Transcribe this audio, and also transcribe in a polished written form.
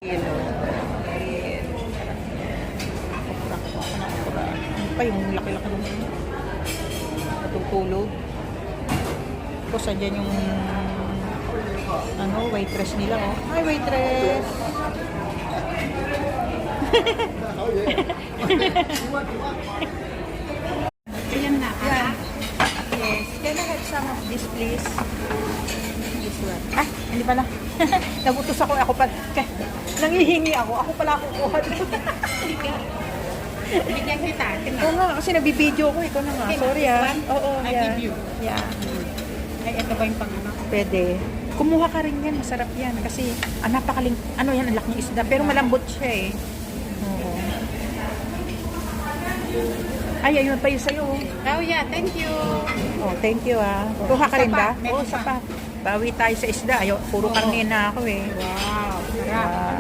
Hello. Ayan. Ano pa yung laki-laki ng natutulog. Tapos andyan yung waitress nila, oh. Hi, waitress! Ayan na. Yan. Yes. Can I have some of this, please? This one. Ah, hindi pala. Nagutos ako. Ako pa. Nangihingi ako. Ako pala kukuha. Bigyan kita. Oo nga, kasi nabibideo ko. Ikaw na nga. Okay, Sorry, this ah. one? Oo, I yeah. give you. Yeah. Ay, ito ba yung pang-ano? Pwede. Kumuha ka rin yan. Masarap yan. Kasi, napakaling, yan, ang laking isda. Pero malambot siya eh. Oo. Ay, ayun pa yun sa'yo. Oh, yeah. Thank you. Oh, thank you ah. Kuha ka rin ba? Meron Oo, pa. sapat. Bawi tayo sa isda. Puro Oo. karne na ako eh. Wow. Sarap.